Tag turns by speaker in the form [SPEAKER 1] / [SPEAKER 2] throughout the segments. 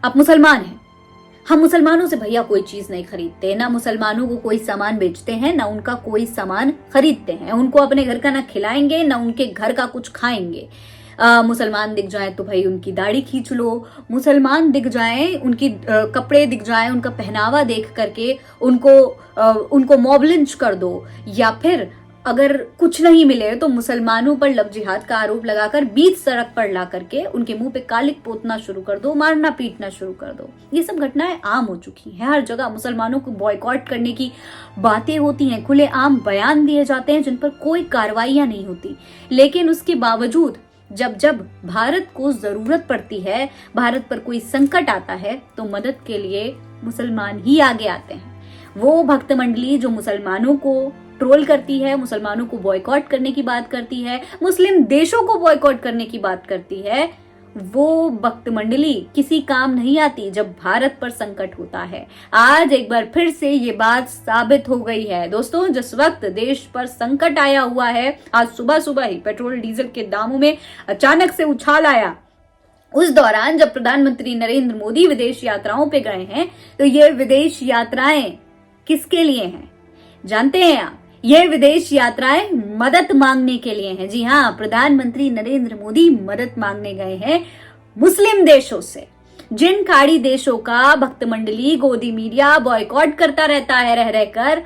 [SPEAKER 1] आप मुसलमान हैं, हम मुसलमानों से भैया कोई चीज नहीं खरीदते, ना मुसलमानों को कोई सामान बेचते हैं, ना उनका कोई सामान खरीदते हैं, उनको अपने घर का ना खिलाएंगे, ना उनके घर का कुछ खाएंगे। मुसलमान दिख जाए तो भाई उनकी दाढ़ी खींच लो, मुसलमान दिख जाए, उनकी कपड़े दिख जाए, उनका पहनावा देख करके उनको मॉब लिंच कर दो, या फिर अगर कुछ नहीं मिले तो मुसलमानों पर लव जिहाद का आरोप लगाकर बीच सड़क पर ला करके उनके मुंह पे कालिक पोतना शुरू कर दो, मारना पीटना शुरू कर दो। ये सब घटनाएं आम हो चुकी हैं। हर जगह मुसलमानों को बॉयकॉट करने की बातें होती हैं, खुले आम बयान दिए जाते हैं जिन पर कोई कार्रवाइयां नहीं होती। लेकिन उसके बावजूद जब जब भारत को जरूरत पड़ती है, भारत पर कोई संकट आता है, तो मदद के लिए मुसलमान ही आगे आते हैं। वो भक्त मंडली जो मुसलमानों को ट्रोल करती है, मुसलमानों को बॉयकॉट करने की बात करती है, मुस्लिम देशों को बॉयकॉट करने की बात करती है, वो भक्त मंडली किसी काम नहीं आती जब भारत पर संकट होता है। आज एक बार फिर से ये बात साबित हो गई है दोस्तों। जिस वक्त देश पर संकट आया हुआ है, आज सुबह सुबह ही पेट्रोल डीजल के दामों में अचानक से उछाल आया, उस दौरान जब प्रधानमंत्री नरेंद्र मोदी विदेश यात्राओं पे गए हैं, तो ये विदेश यात्राएं किसके लिए हैं जानते हैं आप? ये विदेश यात्राएं मदद मांगने के लिए हैं। जी हाँ, प्रधानमंत्री नरेंद्र मोदी मदद मांगने गए हैं मुस्लिम देशों से। जिन खाड़ी देशों का भक्त मंडली गोदी मीडिया बॉयकॉट करता रहता है रह रहकर,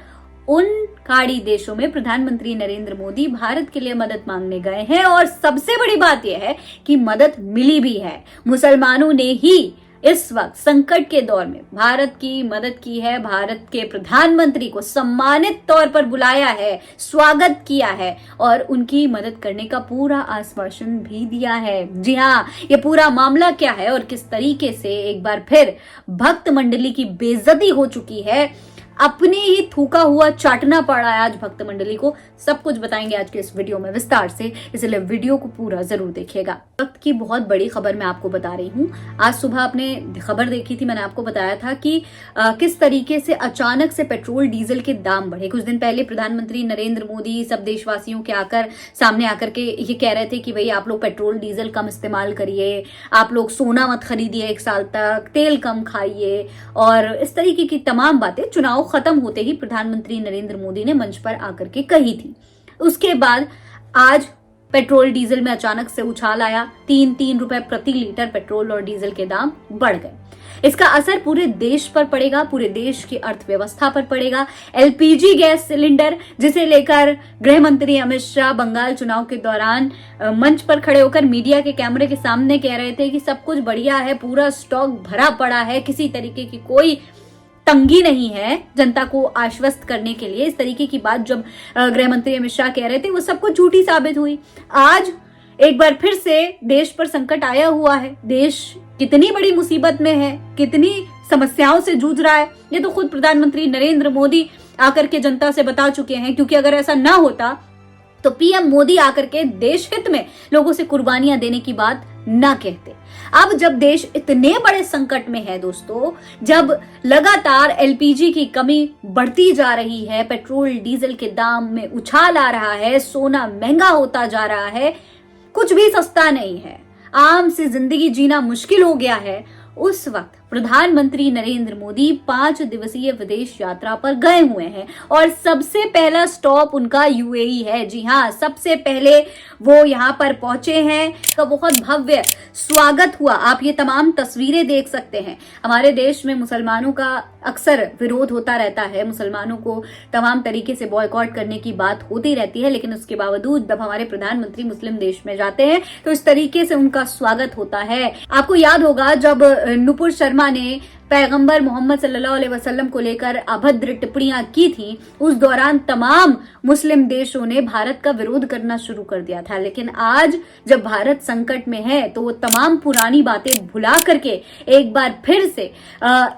[SPEAKER 1] उन खाड़ी देशों में प्रधानमंत्री नरेंद्र मोदी भारत के लिए मदद मांगने गए हैं। और सबसे बड़ी बात यह है कि मदद मिली भी है। मुसलमानों ने ही इस वक्त संकट के दौर में भारत की मदद की है, भारत के प्रधानमंत्री को सम्मानित तौर पर बुलाया है, स्वागत किया है और उनकी मदद करने का पूरा आश्वासन भी दिया है। जी हाँ, ये पूरा मामला क्या है और किस तरीके से एक बार फिर भक्त मंडली की बेइज्जती हो चुकी है, अपने ही थूका हुआ चाटना पड़ा है आज भक्त मंडली को, सब कुछ बताएंगे आज के इस वीडियो में विस्तार से, इसलिए वीडियो को पूरा जरूर देखिएगा। वक्त की बहुत बड़ी खबर मैं आपको बता रही हूँ। आज सुबह आपने खबर देखी थी, मैंने आपको बताया था कि किस तरीके से अचानक से पेट्रोल डीजल के दाम बढ़े। कुछ दिन पहले प्रधानमंत्री नरेंद्र मोदी सब देशवासियों के सामने आकर के ये कह रहे थे कि भाई आप लोग पेट्रोल डीजल कम इस्तेमाल करिए, आप लोग सोना मत खरीदिए 1 साल तक, तेल कम खाइए, और इस तरीके की तमाम बातें चुनाव खत्म होते ही प्रधानमंत्री नरेंद्र मोदी ने मंच पर आकर के कही थी। उसके बाद आज पेट्रोल डीजल में अचानक से उछाल आया, 3-3 रुपए प्रति लीटर पेट्रोल और डीजल के दाम बढ़ गए। इसका असर पूरे देश पर पड़ेगा, पूरे देश की अर्थव्यवस्था पर पड़ेगा। एलपीजी गैस सिलेंडर, जिसे लेकर गृह मंत्री अमित शाह बंगाल चुनाव के दौरान मंच पर खड़े होकर मीडिया के कैमरे के सामने कह रहे थे कि सब कुछ बढ़िया है, पूरा स्टॉक भरा पड़ा है, किसी तरीके की कोई तंगी नहीं है, जनता को आश्वस्त करने के लिए। इस तरीके की बात जब गृह मंत्री अमित शाह कह रहे थे, वो सब कुछ झूठी साबित हुई। आज एक बार फिर से देश पर संकट आया हुआ है। देश कितनी बड़ी मुसीबत में है, कितनी समस्याओं से जूझ रहा है, ये तो खुद प्रधानमंत्री नरेंद्र मोदी आकर के जनता से बता चुके हैं। क्योंकि अगर ऐसा ना होता तो पीएम मोदी आकर के देश हित में लोगों से कुर्बानियां देने की बात ना कहते। अब जब देश इतने बड़े संकट में है दोस्तों, जब लगातार एलपीजी की कमी बढ़ती जा रही है, पेट्रोल डीजल के दाम में उछाल आ रहा है, सोना महंगा होता जा रहा है, कुछ भी सस्ता नहीं है, आम से जिंदगी जीना मुश्किल हो गया है, उस वक्त प्रधानमंत्री नरेंद्र मोदी 5 दिवसीय विदेश यात्रा पर गए हुए हैं और सबसे पहला स्टॉप उनका यूएई है। जी हाँ, सबसे पहले वो यहाँ पर पहुंचे हैं, का बहुत भव्य स्वागत हुआ। आप ये तमाम तस्वीरें देख सकते हैं। हमारे देश में मुसलमानों का अक्सर विरोध होता रहता है, मुसलमानों को तमाम तरीके से बॉयकॉट करने की बात होती रहती है, लेकिन उसके बावजूद जब हमारे प्रधानमंत्री मुस्लिम देश में जाते हैं तो इस तरीके से उनका स्वागत होता है। आपको याद होगा जब नुपुर शर्मा ने पैगंबर मोहम्मद सल्लल्लाहु अलैहि वसल्लम को लेकर अभद्र टिप्पणियां की थी, उस दौरान तमाम मुस्लिम देशों ने भारत का विरोध करना शुरू कर दिया था। लेकिन आज जब भारत संकट में है तो वो तमाम पुरानी बातें भुला करके एक बार फिर से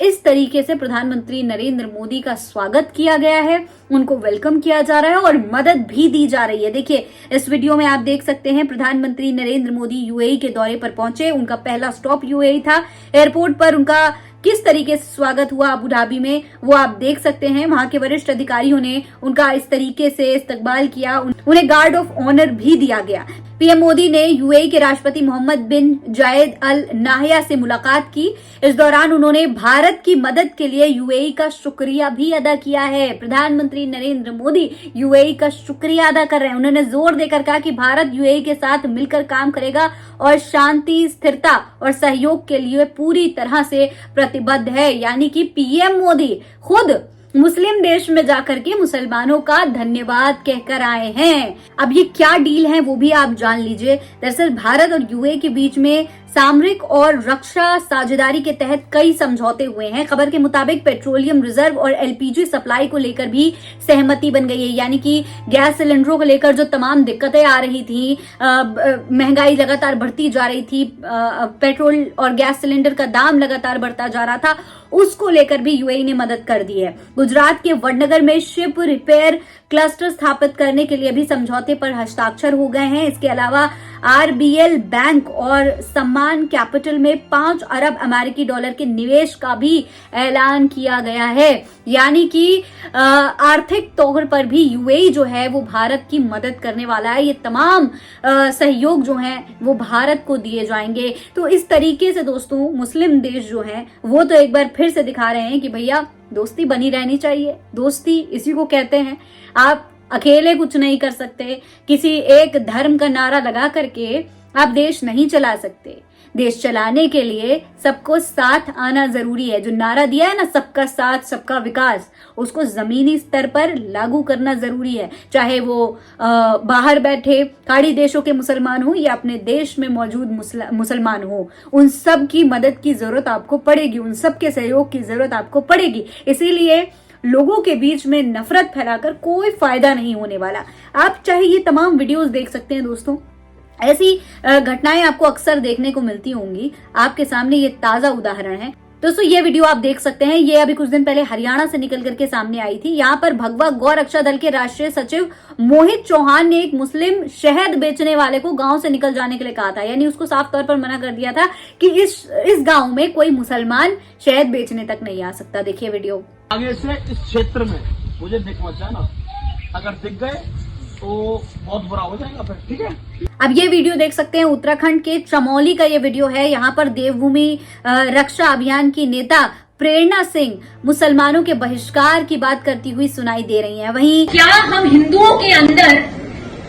[SPEAKER 1] इस तरीके से प्रधानमंत्री नरेंद्र मोदी का स्वागत किया गया है, उनको वेलकम किया जा रहा है और मदद भी दी जा रही है। देखिए, इस वीडियो में आप देख सकते हैं प्रधानमंत्री नरेंद्र मोदी यूएई के दौरे पर पहुंचे। उनका पहला स्टॉप यूएई था। एयरपोर्ट पर उनका किस तरीके से स्वागत हुआ अबू धाबी में, वो आप देख सकते हैं। वहां के वरिष्ठ अधिकारियों ने उनका इस तरीके से इस्तकबाल किया। उन्हें गार्ड ऑफ ऑनर भी दिया गया। पीएम मोदी ने यूएई के राष्ट्रपति मोहम्मद बिन जायद अल नाहया से मुलाकात की। इस दौरान उन्होंने भारत की मदद के लिए यूएई का शुक्रिया भी अदा किया है। प्रधानमंत्री नरेंद्र मोदी यूएई का शुक्रिया अदा कर रहे हैं। उन्होंने जोर देकर कहा कि भारत यूएई के साथ मिलकर काम करेगा और शांति, स्थिरता और सहयोग के लिए पूरी तरह से प्रतिबद्ध है। यानी कि पीएम मोदी खुद मुस्लिम देश में जाकर के मुसलमानों का धन्यवाद कहकर आए हैं। अब ये क्या डील है वो भी आप जान लीजिए। दरअसल भारत और यूएई के बीच में सामरिक और रक्षा साझेदारी के तहत कई समझौते हुए हैं। खबर के मुताबिक पेट्रोलियम रिजर्व और एलपीजी सप्लाई को लेकर भी सहमति बन गई है। यानी कि गैस सिलेंडरों को लेकर जो तमाम दिक्कतें आ रही थी, महंगाई लगातार बढ़ती जा रही थी, पेट्रोल और गैस सिलेंडर का दाम लगातार बढ़ता जा रहा था, उसको लेकर भी यूएई ने मदद कर दी है। गुजरात के वडनगर में शिप रिपेयर क्लस्टर स्थापित करने के लिए भी समझौते पर हस्ताक्षर हो गए हैं। इसके अलावा आरबीएल बैंक और सम्मान कैपिटल में 5 अरब अमेरिकी डॉलर के निवेश का भी ऐलान किया गया है। यानी कि आर्थिक तौर पर भी यूएई जो है वो भारत की मदद करने वाला है। ये तमाम सहयोग जो है वो भारत को दिए जाएंगे। तो इस तरीके से दोस्तों मुस्लिम देश जो है वो तो एक बार फिर से दिखा रहे हैं कि भैया दोस्ती बनी रहनी चाहिए। दोस्ती इसी को कहते हैं। आप अकेले कुछ नहीं कर सकते। किसी एक धर्म का नारा लगा करके आप देश नहीं चला सकते। देश चलाने के लिए सबको साथ आना जरूरी है। जो नारा दिया है ना, सबका साथ सबका विकास, उसको जमीनी स्तर पर लागू करना जरूरी है। चाहे वो बाहर बैठे खाड़ी देशों के मुसलमान हो या अपने देश में मौजूद मुसलमान हो, उन सब की मदद की जरूरत आपको पड़ेगी, उन सब के सहयोग की जरूरत आपको पड़ेगी। इसीलिए लोगों के बीच में नफरत फैलाकर कोई फायदा नहीं होने वाला। आप चाहे ये तमाम वीडियोस देख सकते हैं दोस्तों, ऐसी घटनाएं आपको अक्सर देखने को मिलती होंगी। आपके सामने ये ताजा उदाहरण है। दोस्तों ये वीडियो आप देख सकते हैं, ये अभी कुछ दिन पहले हरियाणा से निकल करके सामने आई थी। यहाँ पर भगवा गौ रक्षा दल के राष्ट्रीय सचिव मोहित चौहान ने एक मुस्लिम शहद बेचने वाले को गांव से निकल जाने के लिए कहा था। यानी उसको साफ तौर पर मना कर दिया था कि इस गांव में कोई मुसलमान शहद बेचने तक नहीं आ सकता। देखिए वीडियो।
[SPEAKER 2] आगे से इस क्षेत्र में मुझे दिख मत जाना, अगर दिख गए तो बहुत बुरा हो जाएगा फिर, ठीक है।
[SPEAKER 1] अब ये वीडियो देख सकते हैं, उत्तराखंड के चमोली का ये वीडियो है। यहाँ पर देवभूमि रक्षा अभियान की नेता प्रेरणा सिंह मुसलमानों के बहिष्कार की बात करती हुई सुनाई दे रही हैं। वहीं
[SPEAKER 3] क्या हम हिंदुओं के अंदर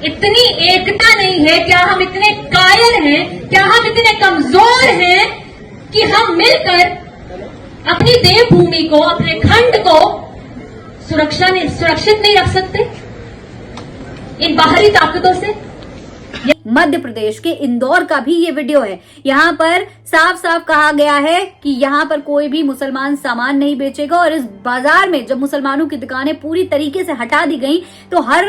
[SPEAKER 3] इतनी एकता नहीं है? क्या हम इतने कायल हैं? क्या हम इतने कमजोर हैं कि हम मिलकर अपनी देवभूमि को, अपने खंड को सुरक्षित नहीं रख सकते इन बाहरी ताकतों से?
[SPEAKER 1] मध्य प्रदेश के इंदौर का भी ये वीडियो है। यहाँ पर साफ साफ कहा गया है कि यहाँ पर कोई भी मुसलमान सामान नहीं बेचेगा। और इस बाजार में जब मुसलमानों की दुकानें पूरी तरीके से हटा दी गई तो हर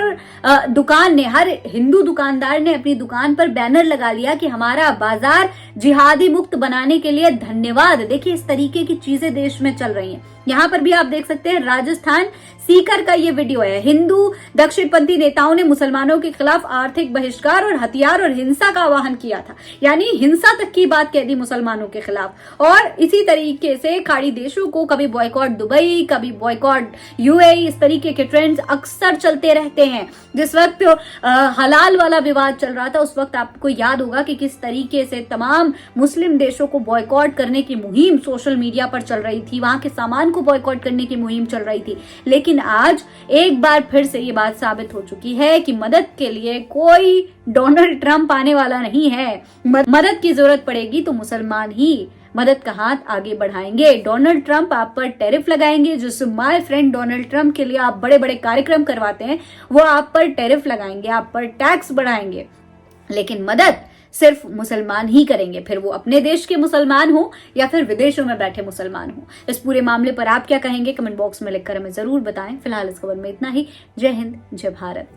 [SPEAKER 1] हिंदू दुकानदार ने अपनी दुकान पर बैनर लगा लिया कि हमारा बाजार जिहादी मुक्त बनाने के लिए धन्यवाद। देखिए इस तरीके की चीजें देश में चल रही हैं। यहाँ पर भी आप देख सकते हैं, राजस्थान सीकर का ये वीडियो है। हिंदू दक्षिणपंथी नेताओं ने मुसलमानों के खिलाफ आर्थिक बहिष्कार और हथियार और हिंसा का आह्वान किया था। यानी हिंसा तक की बात कह दी मुसलमानों के खिलाफ। और इसी तरीके से खाड़ी देशों को कभी बॉयकॉट दुबई, कभी बॉयकॉट यूएई, इस तरीके के ट्रेंड्स अक्सर चलते रहते हैं। जिस वक्त हलाल वाला विवाद चल रहा था उस वक्त आपको याद होगा कि किस तरीके से तमाम मुस्लिम देशों को बॉयकॉट करने की मुहिम सोशल मीडिया पर चल रही थी, वहां के सामान को बॉयकॉट करने की मुहिम चल रही थी। लेकिन आज एक बार फिर से ये बात साबित हो चुकी है कि मदद के लिए कोई डोनाल्ड ट्रंप आने वाला नहीं है। मदद की जरूरत पड़ेगी तो मुसलमान ही मदद का हाथ आगे बढ़ाएंगे। डोनाल्ड ट्रंप आप पर टैरिफ लगाएंगे। जिस माय फ्रेंड डोनाल्ड ट्रंप के लिए आप बड़े बड़े कार्यक्रम करवाते हैं वो आप पर टैरिफ लगाएंगे, आप पर टैक्स बढ़ाएंगे। लेकिन मदद सिर्फ मुसलमान ही करेंगे, फिर वो अपने देश के मुसलमान हो या फिर विदेशों में बैठे मुसलमान हो। इस पूरे मामले पर आप क्या कहेंगे कमेंट बॉक्स में लिखकर हमें जरूर बताएं। फिलहाल इस खबर में इतना ही। जय हिंद, जय भारत।